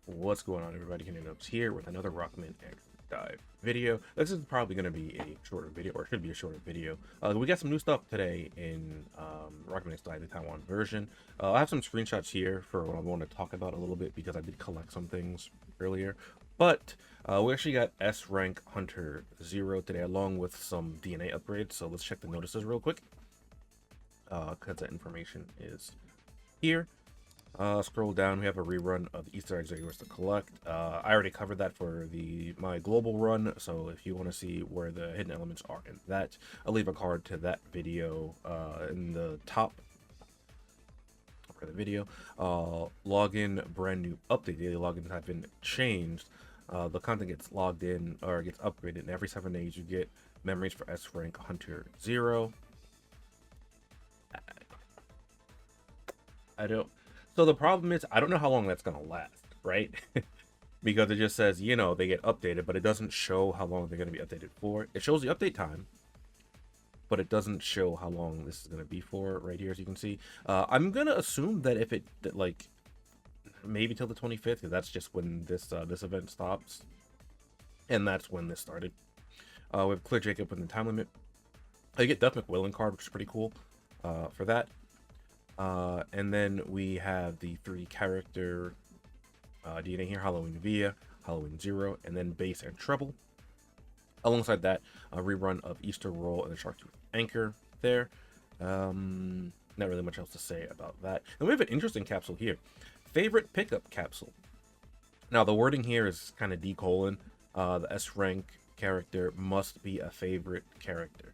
What's going on, everybody? TheKennyDubz here with another Rockman X Dive video. This is probably going to be a shorter video, or should be a shorter video. We got some new stuff today in Rockman X Dive, the Taiwan version. I have some screenshots here for what I want to talk about a little bit because I did collect some things earlier. But we actually got S rank Hunter 0 today, along with some DNA upgrades. So let's check the notices real quick, because that information is here. Scroll down, we have a rerun of the Easter eggs that yours to collect. I already covered that for my global run, so if you want to see where the hidden elements are in that, I'll leave a card to that video in the top for the video. Login, brand new update. Daily logins have been changed. The content gets logged in or gets upgraded, and every 7 days you get memories for S rank Hunter 0. So the problem is, I don't know how long that's going to last, right? Because it just says, you know, they get updated, but it doesn't show how long they're going to be updated for. It shows the update time, but it doesn't show how long this is going to be for right here, as you can see. I'm going to assume that if like, maybe till the 25th, because that's just when this event stops. And that's when this started. We have Clear Jacob within the time limit. I get Duff McWillen card, which is pretty cool for that. And then we have the 3 character DNA here: Halloween Via, Halloween 0, and then Bass and Treble. Alongside that, a rerun of Easter Roll and the Sharktooth Anchor there. Not really much else to say about that. And we have an interesting capsule here. Favorite pickup capsule. Now, the wording here is kind of D:. The S rank character must be a favorite character.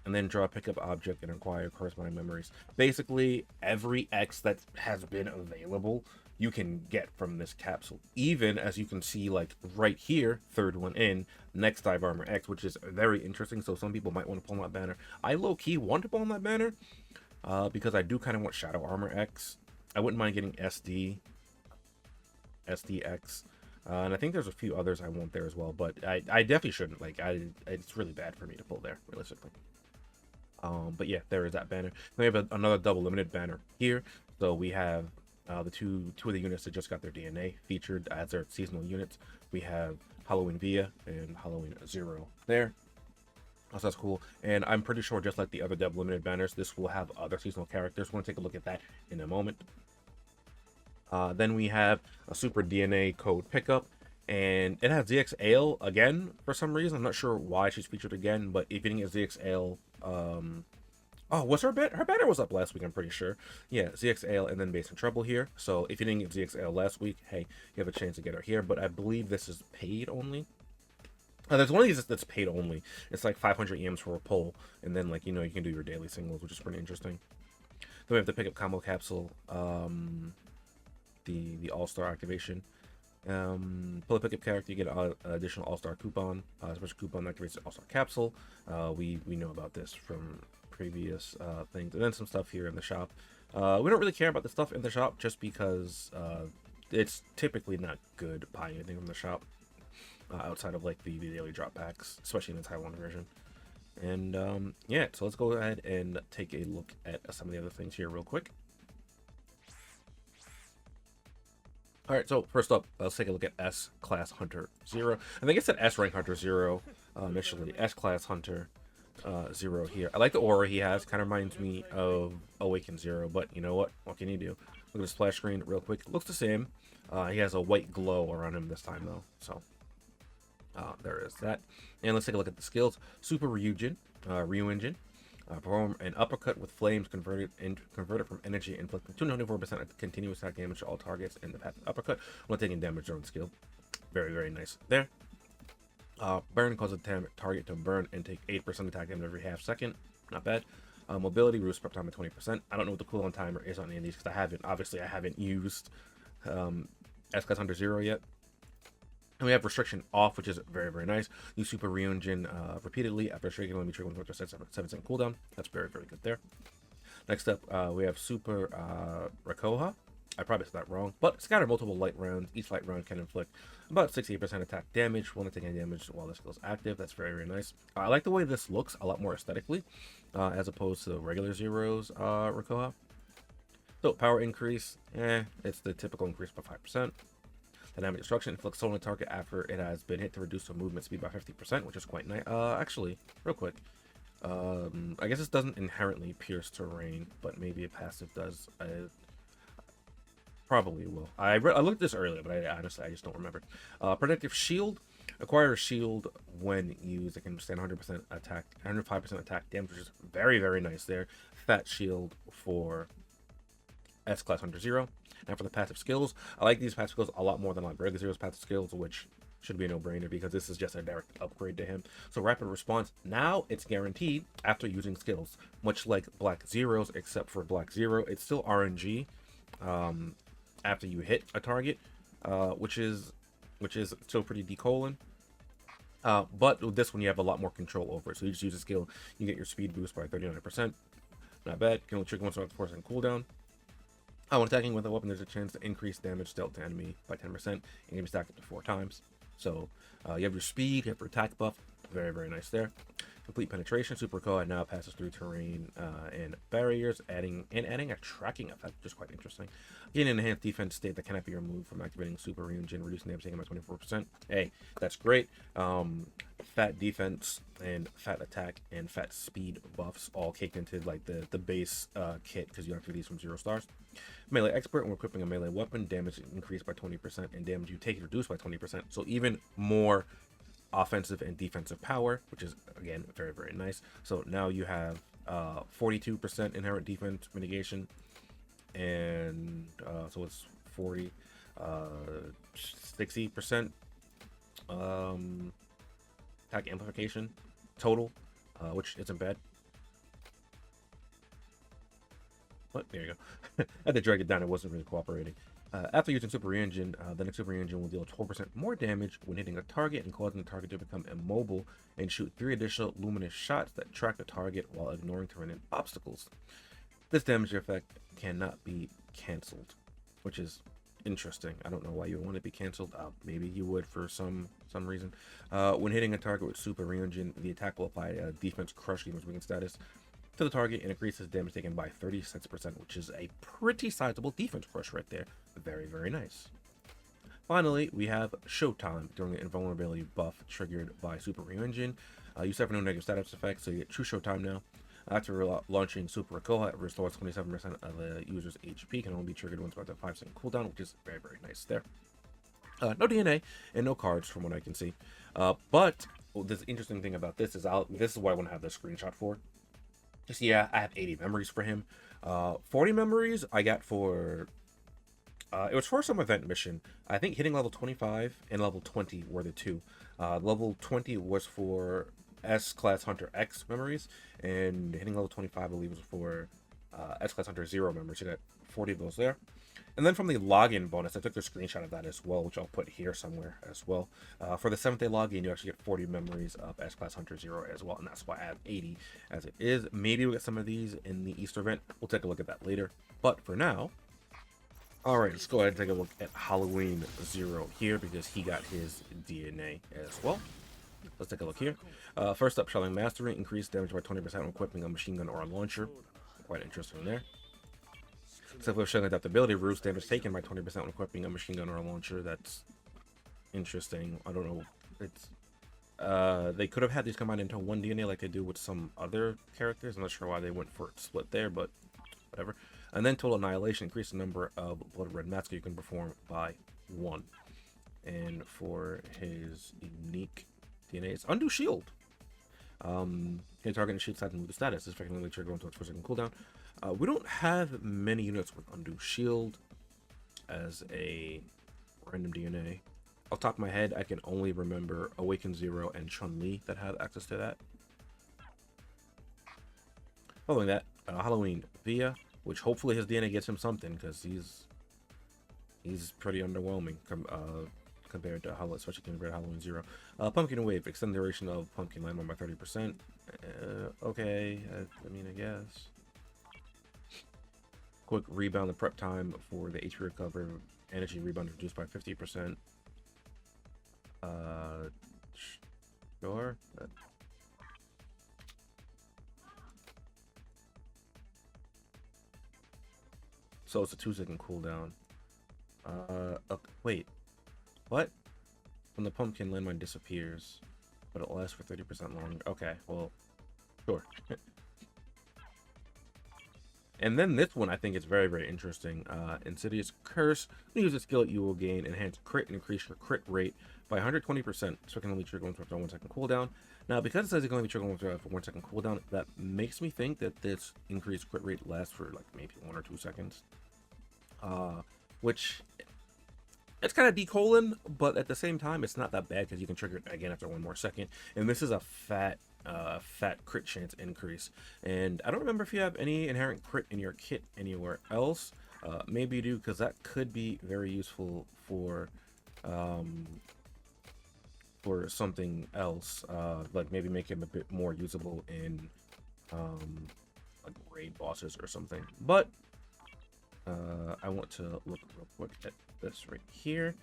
And then draw a pickup object and acquire corresponding memories. Basically, every X that has been available, you can get from this capsule. Even, as you can see, like right here, third one in, Next Dive Armor X, which is very interesting. So some people might want to pull on that banner. I low-key want to pull on that banner because I do kind of want Shadow Armor X. I wouldn't mind getting SDX. And I think there's a few others I want there as well, but I definitely shouldn't. Like, it's really bad for me to pull there, realistically. But yeah, there is that banner. Then we have another double limited banner here. So we have the two of the units that just got their DNA featured as their seasonal units. We have Halloween Via and Halloween 0 there. So that's cool. And I'm pretty sure, just like the other double limited banners, this will have other seasonal characters. We're going to take a look at that in a moment. Then we have a super DNA code pickup. And it has ZX Ale again for some reason. I'm not sure why she's featured again, but if you didn't get ZX Ale, oh, was her banner was up last week, I'm pretty sure. Yeah, ZX Ale and then Bass and Treble here. So if you didn't get ZX Ale last week, hey, you have a chance to get her here. But I believe this is paid only. There's one of these that's paid only. It's like 500 EMs for a pull, and then, like, you know, you can do your daily singles, which is pretty interesting. Then we have the pickup combo capsule, the All-Star activation. Pull a pickup character, you get an additional All-Star coupon, special coupon that activates the All-Star capsule. We know about this from previous things, and then some stuff here in the shop. We don't really care about the stuff in the shop just because it's typically not good buying anything from the shop outside of like the daily drop packs, especially in the Taiwan version. And yeah, so let's go ahead and take a look at some of the other things here real quick. All right, so first up, let's take a look at S-Class Hunter 0. I think it said S-Rank Hunter 0 initially. S-Class Hunter 0 here. I like the aura he has. Kind of reminds me of Awaken 0, but you know what? What can you do? Look at the splash screen real quick. It looks the same. He has a white glow around him this time, though. So there is that. And let's take a look at the skills. Super Ryujin, Ryu Engine. Perform an uppercut with flames converted from energy, inflicting 294% of continuous attack damage to all targets in the path of uppercut while taking damage during the skill. Very, very nice there. Burn causes the target to burn and take 8% attack damage every half second. Not bad. Mobility reduces prep time by 20%. I don't know what the cooldown timer is on any of these because I haven't used S-Class Hunter 0 yet. And we have restriction off, which is very, very nice. Use Super Re-Engine repeatedly after striking. Let me trigger 7% cooldown. That's very, very good there. Next up, we have Super Rakoha. I probably said that wrong, but scatter multiple light rounds. Each light round can inflict about 68% attack damage while not taking any damage while the skill is active. That's very, very nice. I like the way this looks a lot more aesthetically as opposed to the regular Zero's Rakoha. So power increase, it's the typical increase by 5%. Dynamic destruction inflicts total on target after it has been hit to reduce the movement speed by 50%, which is quite nice. Actually, real quick, I guess this doesn't inherently pierce terrain, but maybe a passive does. Probably will. I looked at this earlier, but honestly I just don't remember. Protective shield. Acquire a shield when used. It can withstand 100% attack, 105% attack damage, which is very, very nice there. Fat shield for S-Class Hunter Zero. And for the passive skills, I like these passive skills a lot more than like regular Zero's passive skills, which should be a no-brainer because this is just a direct upgrade to him. So rapid response, now it's guaranteed after using skills, much like Black Zero's, except for Black Zero, it's still RNG after you hit a target, which is still pretty decolon. But with this one, you have a lot more control over it. So you just use a skill, you get your speed boost by 39%. Not bad. Can only trigger once after 4 second cooldown. When attacking with a weapon, there's a chance to increase damage dealt to enemy by 10% and can be stacked up to 4 times. So you have your speed, you have your attack buff. Very, very nice there. Complete penetration. Super Koa now passes through terrain and barriers, adding a tracking effect, which is quite interesting. Gain an enhanced defense state that cannot be removed from activating Super Reengine, reducing damage taken by 24%. Hey, that's great. Fat defense and fat attack and fat speed buffs all caked into like the base kit because you activate these from 0 stars. Melee expert, when equipping a melee weapon, damage increased by 20% and damage you take is reduced by 20%. So even more offensive and defensive power, which is again very, very nice. So now you have 42% inherent defense mitigation, and so it's 40 60% attack amplification total, which isn't bad. But there you go. I had to drag it down, it wasn't really cooperating. After using Super Reengine, the next Super Reengine will deal 12% more damage when hitting a target and causing the target to become immobile and shoot 3 additional luminous shots that track the target while ignoring terrain and obstacles. This damage effect cannot be cancelled, which is interesting. I don't know why you would want it to be cancelled. Maybe you would for some reason. When hitting a target with Super Reengine, the attack will apply a defense crush against weakened status to the target and increases damage taken by 36%, which is a pretty sizable defense crush right there. Very, very nice. Finally, we have Showtime during the invulnerability buff triggered by Super Reengine. You suffer no negative status effects, so you get true Showtime now. After launching Super Koha, it restores 27% of the user's HP, can only be triggered once about the 5-second cooldown, which is very, very nice there. No DNA and no cards from what I can see. But this interesting thing about this is this is what I want to have the screenshot for. Just, yeah, I have 80 memories for him. 40 memories I got for... it was for some event mission. I think hitting level 25 and level 20 were the two. Level 20 was for S-Class Hunter X memories, and hitting level 25, I believe, was for S-Class Hunter Zero memories. You got 40 of those there. And then from the login bonus, I took a screenshot of that as well, which I'll put here somewhere as well. For the 7th day login, you actually get 40 memories of S-Class Hunter Zero as well, and that's why I have 80 as it is. Maybe we'll get some of these in the Easter event. We'll take a look at that later. But for now, all right, let's go ahead and take a look at Halloween Zero here because he got his DNA as well. Let's take a look here. First up, Shelling Mastery, increased damage by 20% when equipping a machine gun or a launcher. Quite interesting there. Except for Shelling Adaptability, reduced damage taken by 20% when equipping a machine gun or a launcher. That's interesting. I don't know. It's they could have had these combined into one DNA like they do with some other characters. I'm not sure why they went for it split there, but whatever. And then Total Annihilation, increased the number of Blood Red Massacre you can perform by 1. And for his unique DNA, it's Undo Shield. Hit target and shield side and move the status. This effect can only trigger onto its 4-second cooldown. We don't have many units with Undo Shield as a random DNA. Off the top of my head, I can only remember Awaken Zero and Chun-Li that have access to that. Following that, Halloween Via, which hopefully his DNA gets him something because he's pretty underwhelming compared to especially compared to Halloween Zero. Pumpkin Wave, extend the duration of Pumpkin Landmark by 30%. Okay, I mean, I guess. Quick rebound, the prep time for the HP recovery, energy rebound reduced by 50%. Sure. So it's a 2-second cooldown. Okay, wait, what? When the pumpkin landmine disappears, but it lasts for 30% longer. Okay, well, sure. And then this one I think is very, very interesting. Insidious Curse. When you use a skill, you will gain enhanced crit and increase your crit rate by 120%. So it can only trigger once after 1 second cooldown. Now, because it says it can only trigger once after 1 second cooldown, that makes me think that this increased crit rate lasts for like maybe 1 or 2 seconds. Which it's kind of decolon, but at the same time, it's not that bad because you can trigger it again after 1 more second. And this is a fat crit chance increase. And I don't remember if you have any inherent crit in your kit anywhere else. Maybe you do, because that could be very useful for something else, like maybe make him a bit more usable in like raid bosses or something. But I want to look real quick at this right here.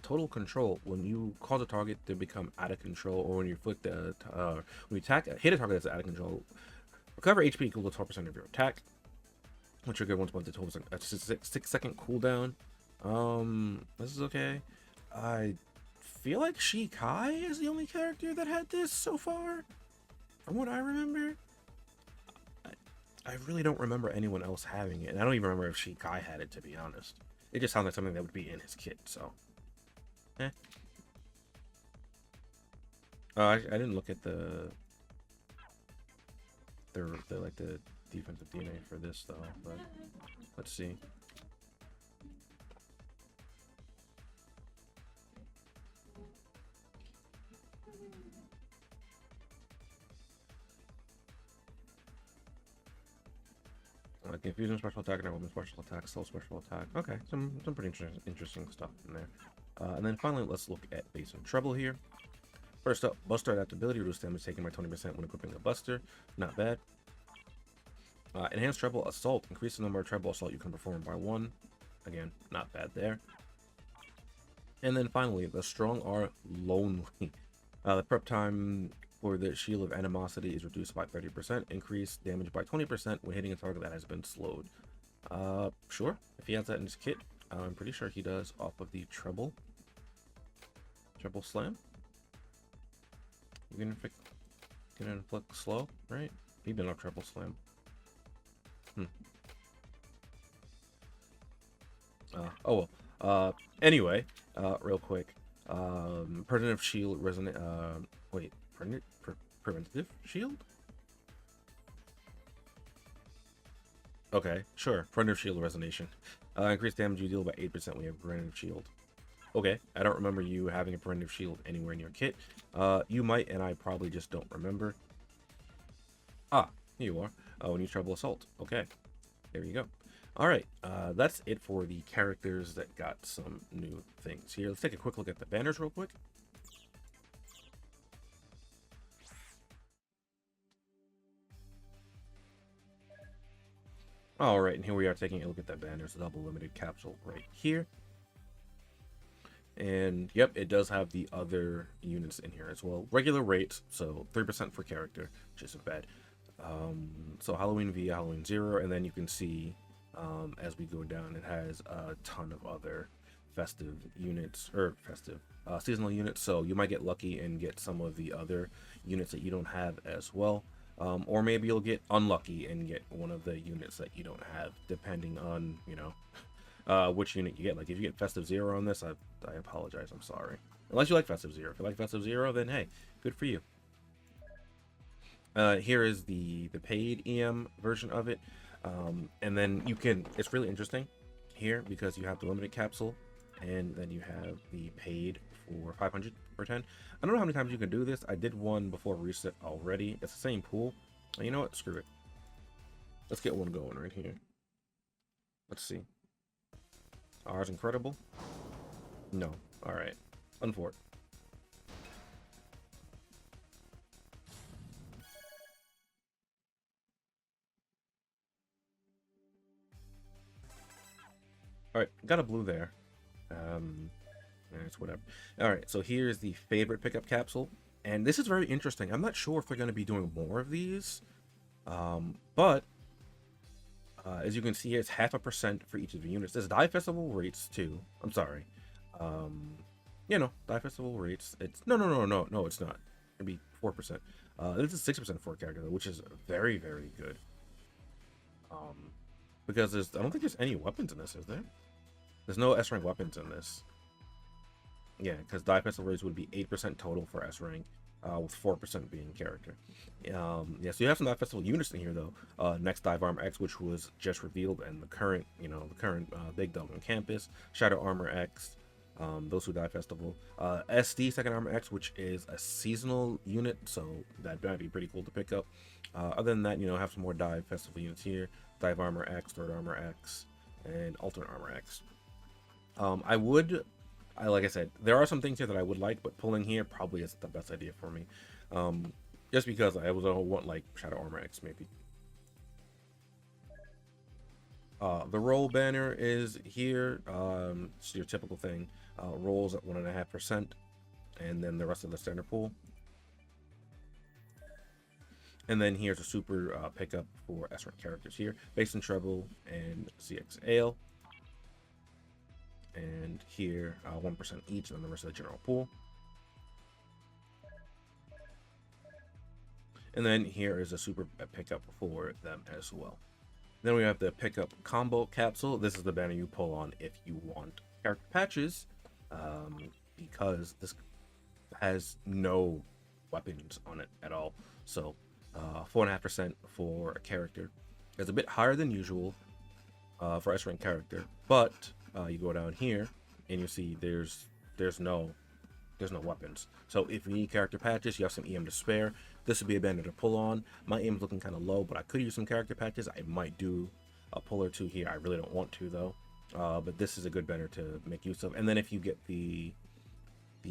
Total control. When you cause a target to become out of control, or when you inflict the when you hit a target that's out of control, recover HP equal to 12% of your attack. Which trigger once the 6-second cooldown. This is okay. I feel like Shikai is the only character that had this so far, from what I remember. I really don't remember anyone else having it, and I don't even remember if Shikai had it, to be honest. It just sounds like something that would be in his kit, so. I didn't look at the defensive DNA for this though, but let's see. Confusion special attack and weapon special attack, slow special attack. Okay, some pretty interesting stuff in there. And then finally, let's look at bass and treble here. First up, Buster adaptability, reduce damage taken by 20% when equipping a Buster. Not bad. Enhanced treble assault, increase the number of treble assault you can perform by 1. Again, not bad there. And then finally, the strong are lonely. The prep time for the Shield of Animosity is reduced by 30%, increase damage by 20% when hitting a target that has been slowed. Sure, if he has that in his kit, I'm pretty sure he does off of the treble slam. You can inflict slow, right? He did not treble slam. Oh well. Anyway, real quick. Preventive shield resonate. Wait, preventative shield? Okay, sure. Preventive shield resonation. Increased damage you deal by 8% when you have preventive shield. Okay, I don't remember you having a preventive shield anywhere in your kit. You might, and I probably just don't remember. Ah, here you are. When you treble assault. Okay, there you go. All right, that's it for the characters that got some new things here. Let's take a quick look at the banners real quick. All right, and here we are taking a look at that banners, the double limited capsule right here. And yep, it does have the other units in here as well. Regular rates, so 3% for character, which isn't bad. So Halloween V, Halloween 0, and then you can see as we go down, it has a ton of other festive units, or seasonal units. So you might get lucky and get some of the other units that you don't have as well. Or maybe you'll get unlucky and get one of the units that you don't have, depending on, you know, which unit you get. Like if you get Festive 0 on this, I apologize, I'm sorry. Unless you like Festive 0. If you like Festive 0, then hey, good for you. Here is the paid EM version of it. And then you can, it's really interesting here because you have the limited capsule and then you have the paid for 500 for 10. I don't know how many times you can do this. I did one before reset already. It's the same pool. You know what? Screw it. Let's get one going right here. Let's see. Ours incredible? No. Alright. Unfort. Alright, got a blue there. It's whatever. Alright, so here's the favorite pickup capsule. And this is very interesting. I'm not sure if they're going to be doing more of these. But As you can see, it's 0.5% for each of the units. There's die festival rates too. I'm sorry. Die festival rates. It's no, it's not. It'd be 4%. This is 6% for a character though, which is very, very good. Because I don't think there's any weapons in this, is there? There's no S rank weapons in this. Yeah, because die festival rates would be 8% total for S rank, with 4% being character. Yeah, so you have some die festival units in here though. Next Dive Armor X, which was just revealed, and the current Big Dog on campus. Shadow Armor X. Those who die festival. SD Second Armor X, which is a seasonal unit, so that might be pretty cool to pick up. Other than that, have some more die festival units here. Dive Armor X, Third Armor X, and Alternate Armor X. Like I said, there are some things here that I would like, but pulling here probably isn't the best idea for me. Just because I want like Shadow Armor X maybe. The roll banner is here. It's your typical thing. Rolls at 1.5%, and then the rest of the standard pool. And then here's a super pickup for S rank characters here: Basin Treble and CX Ale. And here 1% each, and then the rest of the general pool. And then here is a super pickup for them as well. Then we have the pickup combo capsule. This is the banner you pull on if you want character patches, because this has no weapons on it at all. So 4.5% for a character. It's a bit higher than usual for S rank character, but you go down here and you see there's no weapons. So if you need character patches, you have some EM to spare, this would be a banner to pull on. My aim is looking kind of low, but I could use some character patches. I might do a pull or two here. I really don't want to though, but this is a good banner to make use of. And then if you get the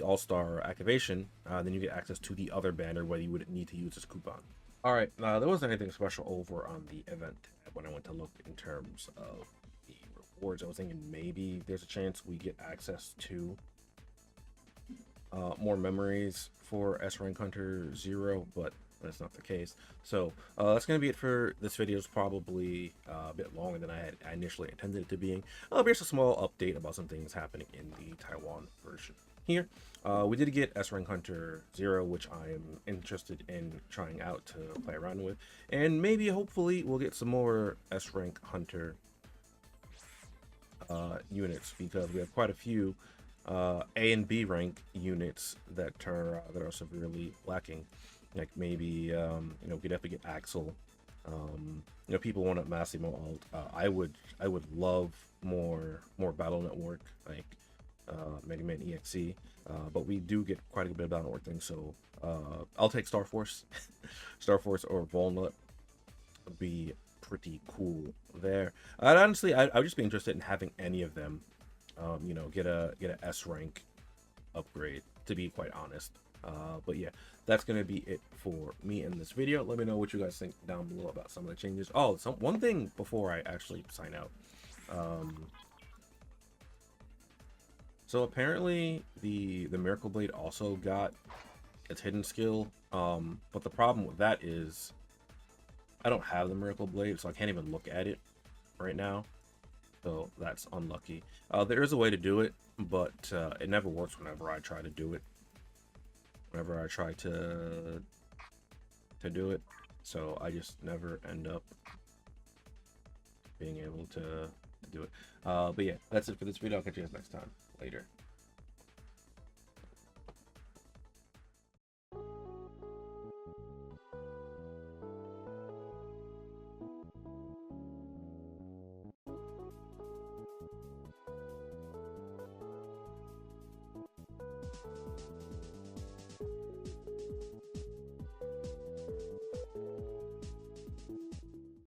all-star activation, then you get access to the other banner where you would need to use this coupon. All right, there wasn't anything special over on the event when I went to look in terms of the rewards. I was thinking maybe there's a chance we get access to more memories for S rank Hunter 0, but that's not the case. So that's gonna be it for this video. It's probably a bit longer than I had initially intended it to being. Here's a small update about some things happening in the Taiwan version. Here we did get S rank Hunter 0, which I am interested in trying out to play around with, and maybe hopefully we'll get some more S rank Hunter units, because we have quite a few A and B rank units that are severely lacking. Like maybe we could definitely get Axel. People want a Massimo alt. I would love more Battle Network, like Mega Man EXE, but we do get quite a bit of Battle Network things, so I'll take Star Force. Star Force or Walnut would be pretty cool there. And honestly, I would just be interested in having any of them get a S rank upgrade, to be quite honest. But yeah, that's gonna be it for me in this video. Let me know what you guys think down below about some of the changes. One thing before I actually sign out. So apparently the Miracle Blade also got its hidden skill, but the problem with that is I don't have the Miracle Blade, so I can't even look at it right now. So that's unlucky. There is a way to do it, but it never works whenever I try to do it. Whenever I try to do it, so I just never end up being able to do it. But yeah, that's it for this video. I'll catch you guys next time. Later.